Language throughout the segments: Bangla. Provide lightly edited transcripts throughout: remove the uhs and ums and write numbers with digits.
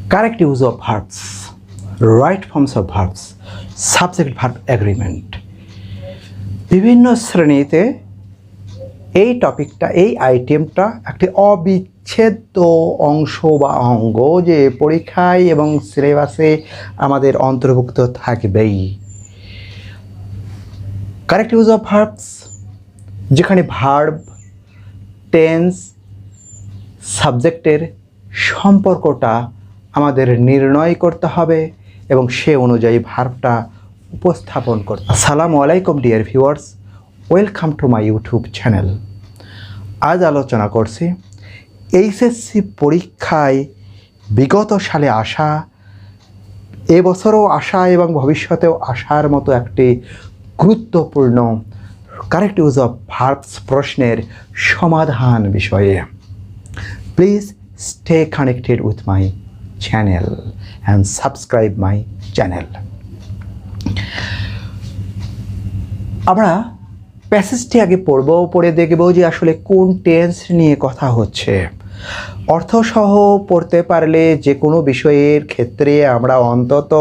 Correct use of verbs, right forms of verbs, subject verb agreement. বিভিন্ন শ্রেণীতে এই টপিকটা, এই আইটেমটা একটি অবিচ্ছেদ্য অংশ বা অঙ্গ, যে পরীক্ষায় এবং সিলেবাসে আমাদের অন্তর্ভুক্ত থাকবেই। কারেক্ট ইউজ অফ ভার্বস, যেখানে ভার্ব, টেন্স, সাবজেক্টের সম্পর্কটা আমাদের নির্ণয় করতে হবে এবং সে অনুযায়ী ভার্বটা উপস্থাপন করতে। আসসালামু আলাইকুম dear viewers, welcome to my YouTube channel. আজ আলোচনা করছি এইচএসসি পরীক্ষায় বিগত সালে আসা, এবছরও আসা এবং ভবিষ্যতেও আসার মতো একটি গুরুত্বপূর্ণ কারেক্ট ইউজ অফ ভার্বস প্রশ্নের সমাধান বিষয়ে। Please stay connected with my channel and subscribe my channel. আমরা প্যাসেজটি আগে পড়ে দেখব যে আসলে কোন টেন্স নিয়ে কথা হচ্ছে। অর্থসহ পড়তে পারলে যে কোনো বিষয়ের ক্ষেত্রে আমরা অন্তত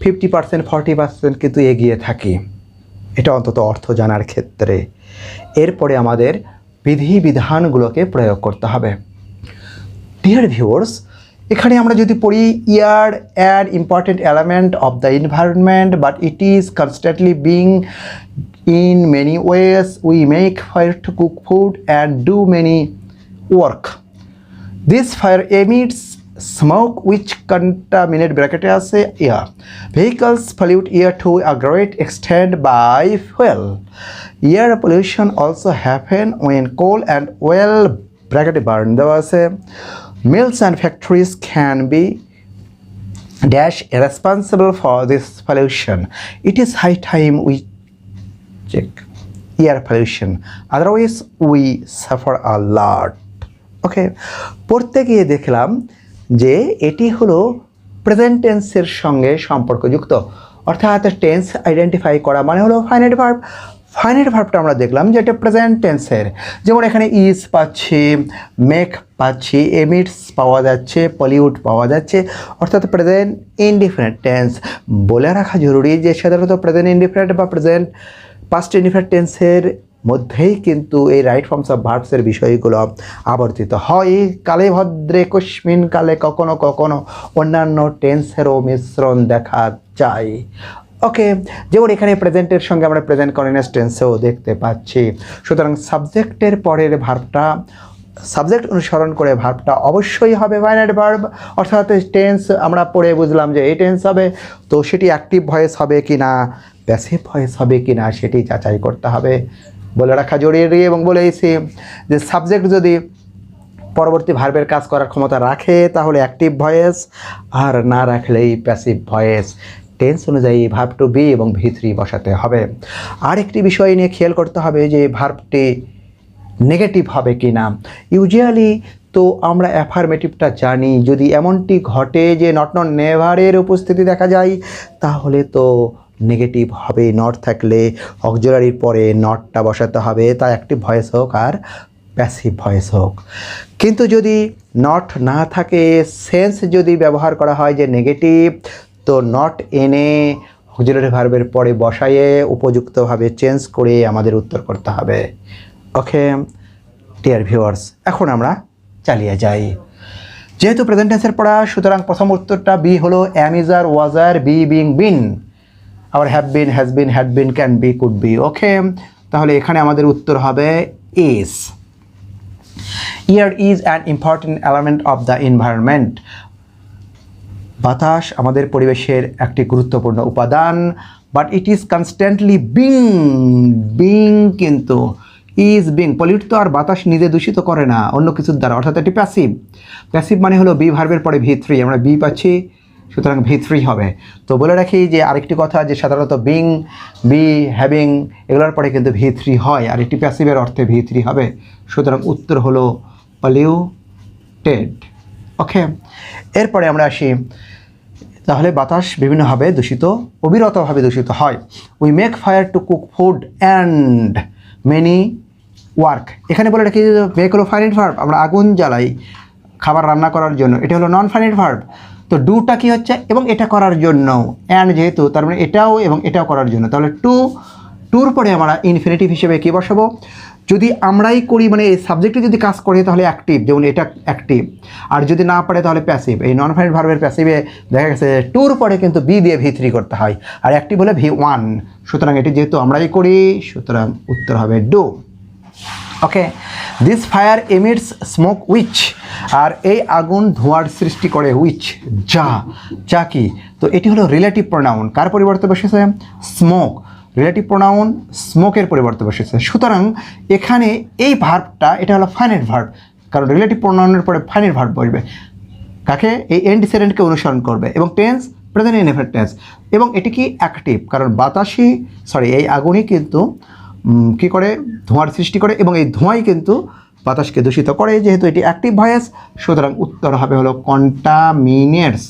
50% 40% কিন্তু এগিয়ে থাকি, এটা অন্তত অর্থ জানার ক্ষেত্রে। এরপরে আমাদের বিধিবিধানগুলোকে প্রয়োগ করতে হবে। ডিয়ার ভিউয়ার্স, এখানে আমরা যদি পড়ি, air an important element of the environment but it is constantly being in many ways. We make fire to cook food and do many work. This fire emits smoke which contaminate air. Vehicles pollute air to a great extent by fuel. Air pollution also happen when coal and oil burn. Mills and factories can be responsible for this pollution. It is high time we check air pollution, otherwise we suffer a lot. ওকে, পড়তে গিয়ে দেখলাম যে এটি হলো প্রেজেন্ট টেন্সের সঙ্গে সম্পর্কযুক্ত, অর্থাৎ টেন্স আইডেন্টিফাই করা মানে হলো ফাইনাইট ভার্ব। ফাইনাইট ভার্বটা আমরা দেখলাম যে এটা প্রেজেন্ট টেন্সের, যেমন এখানে ইজ পাচ্ছি, মেক পাচ্ছি, এমিটস পাওয়া যাচ্ছে, পলিউট পাওয়া যাচ্ছে, অর্থাৎ প্রেজেন্ট ইনডিফিনিট টেন্স। বলে রাখা জরুরি যে সাধারণত প্রেজেন্ট ইনডিফিনিট বা প্রেজেন্ট পাস্ট ইনডিফিনিট টেন্সের মধ্যেই কিন্তু এই রাইট ফর্মস অফ ভার্বসের বিষয়গুলো আবর্তিত হয়। কালে ভদ্রে কস্মিন কালে কখনো কখনো অন্যান্য টেন্সেরও মিশ্রণ দেখা যায়। ওকে, যেমন এখানে প্রেজেন্টের সঙ্গে আমরা প্রেজেন্ট কন্টিনিউয়াস টেন্সেও দেখতে পাচ্ছি। সুতরাং সাবজেক্টের পরের ভার্বটা, সাবজেক্ট অনুসরণ করে ভার্বটা অবশ্যই হবে ফাইনাইট ভার্ব, অর্থাৎ টেন্স আমরা পড়ে বুঝলাম যে এই টেন্স হবে, তো সেটি অ্যাক্টিভ ভয়েস হবে কি না, প্যাসিভ ভয়েস হবে কি না সেটি যাচাই করতে হবে। বলে রাখা জরুরি এবং বলেছি যে সাবজেক্ট যদি পরবর্তী ভার্বের কাজ করার ক্ষমতা রাখে তাহলে অ্যাক্টিভ ভয়েস, আর না রাখলেই প্যাসিভ ভয়েস। টেন্স অনুযায়ী ভার্ব টু বি এবং V3 বসাতে হবে। আর একটি বিষয় নিয়ে খেয়াল করতে হবে যে ভার্বটি নেগেটিভ হবে কি না। ইউজুয়ালি তো আমরা অ্যাফার্মেটিভটা জানি, যদি এমনটি ঘটে যে নট নট নেভারের উপস্থিতি দেখা যায় তাহলে তো নেগেটিভ হবে। নট থাকলে অক্সিলারির পরে নটটা বসাতে হবে, তা অ্যাক্টিভ ভয়েস হোক আর প্যাসিভ ভয়েস হোক। কিন্তু যদি নট না থাকে, সেন্স যদি ব্যবহার করা হয় যে নেগেটিভ, তো নট এনে অক্সিলারি ভার্বের পরে বসায়ে উপযুক্তভাবে চেঞ্জ করে আমাদের উত্তর করতে হবে। ওকে ডিয়ার ভিউয়ার্স, এখন আমরা চালিয়ে যাই। যেহেতু প্রেজেন্ট টেন্সের পড়া, সুতরাং প্রথম উত্তরটা বি হলো am, is, are, was, were, be, being, been. আবার have been, has been, had been, can be, could be. Okay, তাহলে এখানে আমাদের উত্তর হবে is. Air is an important element of the environment. বাতাস আমাদের পরিবেশের একটি গুরুত্বপূর্ণ উপাদান, but it is constantly being. Being কিন্তু ইজ বিং, পলিউট তো আর বাতাস নিজে দূষিত করে না, অন্য কিছুর দ্বারা, অর্থাৎ এটি প্যাসিভ। প্যাসিভ মানে হলো বি ভার্বের পরে V3, আমরা বি পাচ্ছি, সুতরাং V3 হবে। তো বলে রাখি যে আরেকটি কথা যে সাধারণত বিং, বি, হ্যাভিং এগুলোর পরে কিন্তু V3 হয়, আর এটি প্যাসিভের অর্থে V3 হবে। সুতরাং উত্তর হলো পলিউটেড। ওকে, এরপরে আমরা আসি, তাহলে বাতাস বিভিন্নভাবে দূষিত, অবিরতভাবে দূষিত হয়। We make fire to cook food and many work. এখানে বলে রাখি মেক হলো ফাইনাইট ভার্ব, আমরা আগুন জ্বালাই খাবার রান্না করার জন্য, এটা হলো নন ফাইনাইট ভার্ব। তো ডুটা কি হচ্ছে এবং এটা করার জন্য, অ্যান্ড যেহেতু তার মানে এটাও এবং এটাও করার জন্য, তাহলে টুর পরে আমরা ইনফিনিটিভ হিসেবে কী বসাবো? যদি আমরাই করি মানে এই সাবজেক্টে যদি কাজ করে তাহলে অ্যাক্টিভ, যেমন এটা অ্যাক্টিভ, আর যদি না পারে তাহলে প্যাসিভ। এই নন ফাইনাইট ভার্বের প্যাসিভে দেখা গেছে টুর পরে কিন্তু বি দিয়ে V3 করতে হয়, আর অ্যাক্টিভ হলে V1। সুতরাং এটি যেহেতু আমরাই করি, সুতরাং উত্তর হবে do. Okay, this fire emits smoke which, আর এই আগুন ধোঁয়ার সৃষ্টি করে উইচ, যা কি? তো এটি হলো রিলেটিভ প্রোনাউন, কার পরিবর্তে বসেছে? স্মোক। রিলেটিভ প্রোনাউন স্মোকের পরিবর্তে বসেছে। সুতরাং এখানে এই ভার্বটা এটা হলো ফাইনাইট ভার্ব, কারণ রিলেটিভ প্রোনাউনের পরে ফাইনাইট ভার্ব বসবে। কাকে? এই অ্যান্টিসিডেন্টকে অনুসরণ করবে, এবং টেন্স প্রেজেন্ট ইনডেফিনিট টেন্স, এবং এটি কি অ্যাক্টিভ, কারণ এই আগুনই কিন্তু কী করে? ধোঁয়ার সৃষ্টি করে, এবং এই ধোঁয়াই কিন্তু বাতাসকে দূষিত করে, যেহেতু এটি অ্যাক্টিভ ভয়েস। সুতরাং উত্তর হবে হলো কন্টামিনেটস।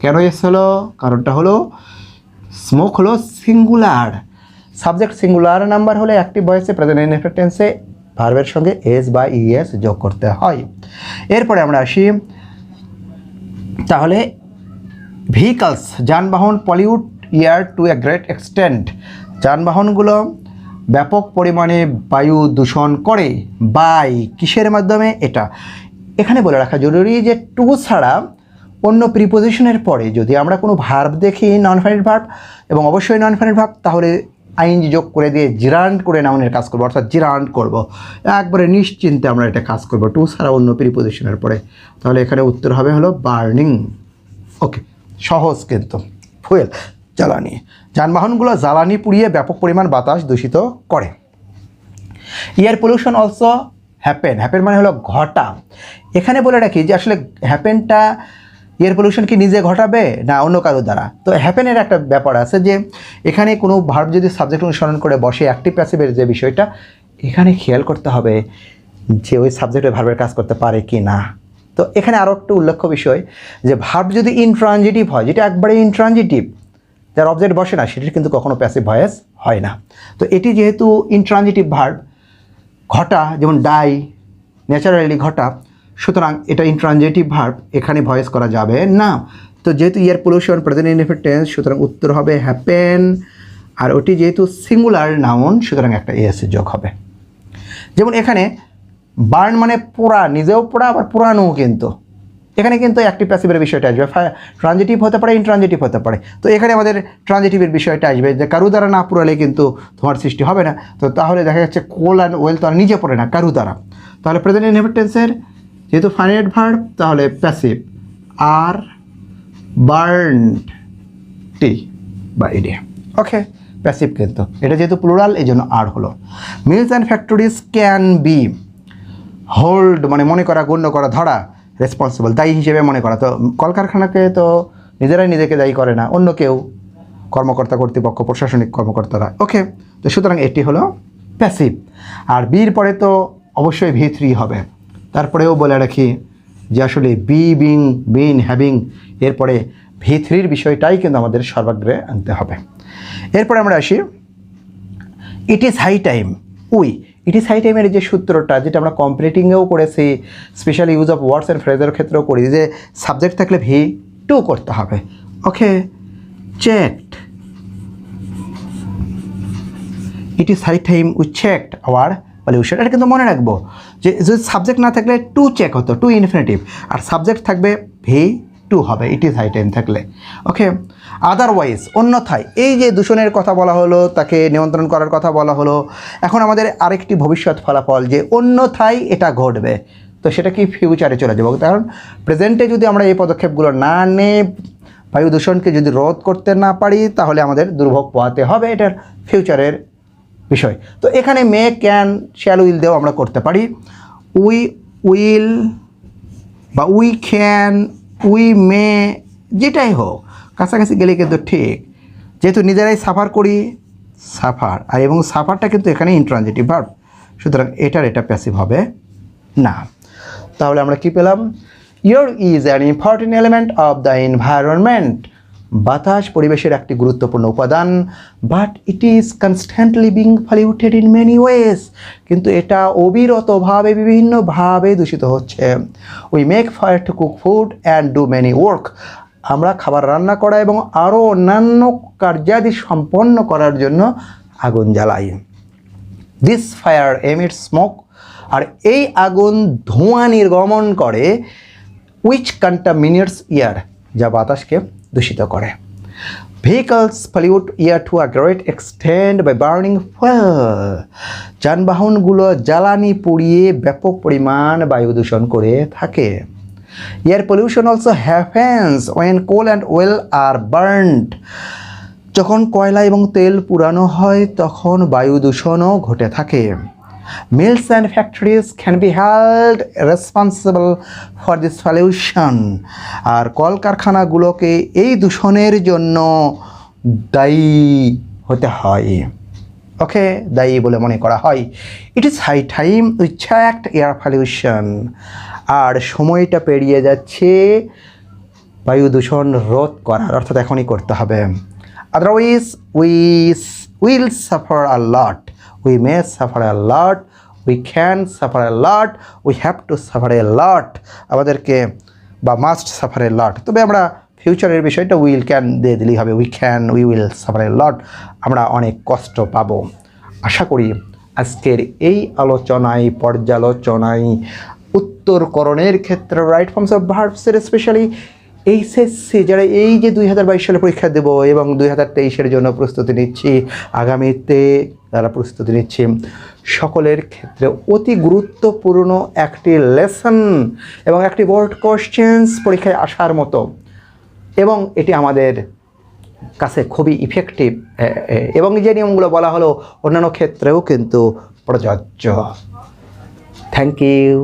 কেন এস হলো? কারণটা হলো স্মোক হলো সিঙ্গুলার, সাবজেক্ট সিঙ্গুলার নাম্বার হলে অ্যাক্টিভ ভয়েসে প্রেজেন্ট ইনডেফিনিট টেন্সে ভার্বের সঙ্গে এস বা ইএস যোগ করতে হয়। এরপরে আমরা আসি, তাহলে ভেহিকলস যানবাহন pollute air to a great extent, যানবাহনগুলো ব্যাপক পরিমাণে বায়ু দূষণ করে বাই কিসের মাধ্যমে? এটা এখানে বলে রাখা জরুরি যে টু ছাড়া অন্য প্রিপোজিশনের পরে যদি আমরা কোনো ভার্ব দেখি, নন ফাইনাইট ভার্ব, এবং অবশ্যই নন ফাইনাইট ভার্ব, তাহলে আইএনজি যোগ করে দিয়ে জিরান্ড করে নাউনের কাজ করবো, অর্থাৎ জিরান্ড করব, একবারে নিশ্চিন্তে আমরা এটা কাজ করব টু ছাড়া অন্য প্রিপোজিশনের পরে। তাহলে এখানে উত্তর হবে হলো বার্নিং। ওকে, সহজ কিন্তু। ফুয়েল, জ্বালানি, যানবাহনগুলো জ্বালানি পুড়িয়ে ব্যাপক পরিমাণ বাতাস দূষিত করে। এয়ার পলিউশন অলসো হ্যাপেন মানে হলো ঘটা। এখানে বলে রাখি যে আসলে হ্যাপেনটা এয়ার পলিউশন কি নিজে ঘটাবে না অন্য কারো দ্বারা? তো হ্যাপেনের একটা ব্যাপার আছে যে এখানে কোনো ভার্ব যদি সাবজেক্ট অনুসরণ করে বসে, অ্যাক্টিভ প্যাসিভের যে বিষয়টা, এখানে খেয়াল করতে হবে যে ওই সাবজেক্টের ভার্বের কাজ করতে পারে কি না। তো এখানে আরও একটা উল্লেখ্য বিষয় যে ভার্ব যদি ইনট্রানজিটিভ হয়, যেটা একবারে ইনট্রানজিটিভ, যার অবজেক্ট বসে না, সেটির কিন্তু কখনো প্যাসিভ ভয়েস হয় না। তো এটি যেহেতু ইনট্রানজিটিভ ভার্ব, ঘটা যেমন ডাই, ন্যাচারালি ঘটা, সুতরাং এটা ইনট্রানজিটিভ ভার্ব, এখানে ভয়েস করা যাবে না। তো যেহেতু air pollution present indefinite tense, সুতরাং উত্তর হবে হ্যাপেন, আর ওটি যেহেতু সিঙ্গুলার নাউন, সুতরাং একটা এস যোগ হবে। যেমন এখানে বার্ন মানে পোড়া, নিজেও পোড়া আবার পোড়ানো, কিন্তু এখানে কিন্তু অ্যাক্টিভ প্যাসিভের বিষয়টা আসবে, ট্রানজিটিভ হতে পারে, ইনট্রানজিটিভ হতে পারে। তো এখানে আমাদের ট্রানজিটিভের বিষয়টা আসবে, যে কারু দ্বারা না পুরালে কিন্তু ধোঁয়ার সৃষ্টি হবে না। তো তাহলে দেখা যাচ্ছে কোল অ্যান্ড ওয়েল তো আর নিজে পড়ে না, কারু দ্বারা। তাহলে প্রেজেন্ট ইনডেফিনিট টেন্সের যেহেতু ফাইনাইট ভার্ব, তাহলে প্যাসিভ আর বার্নড টি বা ইডি। ওকে, প্যাসিভ কিন্তু এটা যেহেতু প্লুরাল, এই জন্য আর হলো। Mills and factories can be hold মানে মনে করা, গণ্য করা, ধরা, রেসপন্সিবল দায়ী হিসেবে মনে করা। তো কলকারখানাকে তো নিজেরাই নিজেকে দায়ী করে না, অন্য কেউ, কর্মকর্তা, কর্তৃপক্ষ, প্রশাসনিক কর্মকর্তারা। ওকে, তো সুতরাং এটি হলো প্যাসিভ। আর বির পরে তো অবশ্যই V3 হবে। তারপরেও বলে রাখি যে আসলে বিন, হ্যাভিং, এরপরে V3-র বিষয়টাই কিন্তু আমাদের সর্বাগ্রে আনতে হবে। এরপরে আমরা আসি it is high time it is high টাইমের যে সূত্রটা, যেটা আমরা কম্প্লিটিংয়েও করেছি, special use of words and ফ্রেজের ক্ষেত্রেও করি, যে সাবজেক্ট থাকলে V2 করতে হবে। Okay, checked, it is high time we checked our pollution. এটা কিন্তু মনে রাখবো যে যদি সাবজেক্ট না থাকলে টু চেক হতো, টু ইনফিনিটিভ, আর সাবজেক্ট থাকবে V2 হবে ইট ইজ হাই টাইম থাকলে। ওকে, আদারওয়াইজ অন্যথায়, এই যে দূষণের কথা বলা হলো, তাকে নিয়ন্ত্রণ করার কথা বলা হলো, এখন আমাদের আরেকটি ভবিষ্যৎ ফলাফল যে অন্যথায় এটা ঘটবে, তো সেটা কি ফিউচারে চলে যাবো। কারণ প্রেজেন্টে যদি আমরা এই পদক্ষেপগুলো না নিয়ে বায়ু দূষণকে যদি রোধ করতে না পারি, তাহলে আমাদের দুর্ভোগ পোহাতে হবে, এটার ফিউচারের বিষয়। তো এখানে মে, ক্যান, শ্যাল, উইল দিয়েও আমরা করতে পারি। উই উইল বা উই ক্যান, উই মে, যেটাই হোক, কাছাকাছি গেলে কিন্তু ঠিক, যেহেতু নিজেরাই সাফার করি, সাফার, আর এবং সাফারটা কিন্তু এখানে ইনট্রানজিটিভ ভার্ব, সুতরাং এটা প্যাসিভ হবে না। তাহলে আমরা কি পেলাম? Your is an important element of the environment, বাতাস পরিবেশের একটি গুরুত্বপূর্ণ উপাদান, but it is constantly being polluted in many ways, কিন্তু এটা অবিরতভাবে বিভিন্নভাবে দূষিত হচ্ছে। We make fire to cook food and do many work, আমরা খাবার রান্না করা এবং আরও অন্যান্য কার্যাদি সম্পন্ন করার জন্য আগুন জ্বালাই। দিস ফায়ার এমিট স্মোক, আর এই আগুন ধোঁয়া নির্গমন করে, উইচ কন্টামিনেটস এয়ার, যা বাতাসকে দূষিত করে। Vehicles pollute air to a great extent by burning fuel, যানবাহনগুলো জ্বালানি পুড়িয়ে ব্যাপক পরিমাণ বায়ু দূষণ করে থাকে। Air pollution also happens when coal and oil are burned, যখন কয়লা এবং তেল পুরানো হয় তখন বায়ু দূষণও ঘটে থাকে। Mills and factories can be held responsible for this pollution, আর কলকারখানাগুলোকে এই দূষণের জন্য দায়ী হতে হয়, ওকে, দায়ী বলে মনে করা হয়। It is high time we checked air pollution, আর সময়টা পেরিয়ে যাচ্ছে বায়ু দূষণ রোধ করার, অর্থাৎ এখনই করতে হবে। Otherwise will suffer a lot, we may suffer a lot, we can suffer a lot, we have to suffer a lot, আমাদেরকে বা মাস্ট সাফার এ লট। তবে আমরা ফিউচারের বিষয়টা উইল ক্যান দিয়ে দিলেই হবে, উই উইল সাফার এ লট, আমরা অনেক কষ্ট পাবো। আশা করি আজকের এই আলোচনায় পর্যালোচনায় উত্তরকরণের ক্ষেত্রে রাইট ফর্মস অফ ভার্বসের স্পেশালি এইচএসসি যারা এই যে 2022 সালে পরীক্ষা দেব এবং 2023-এর জন্য প্রস্তুতি নিচ্ছি, আগামীতে যারা প্রস্তুতি নিচ্ছি, সকলের ক্ষেত্রে অতি গুরুত্বপূর্ণ একটি লেসন এবং একটি বোর্ড কোশ্চেন্স পরীক্ষায় আসার মতো, এবং এটি আমাদের কাছে খুবই ইফেক্টিভ, এবং যে নিয়মগুলো বলা হলো অন্যান্য ক্ষেত্রেও কিন্তু প্রযোজ্য। Thank you.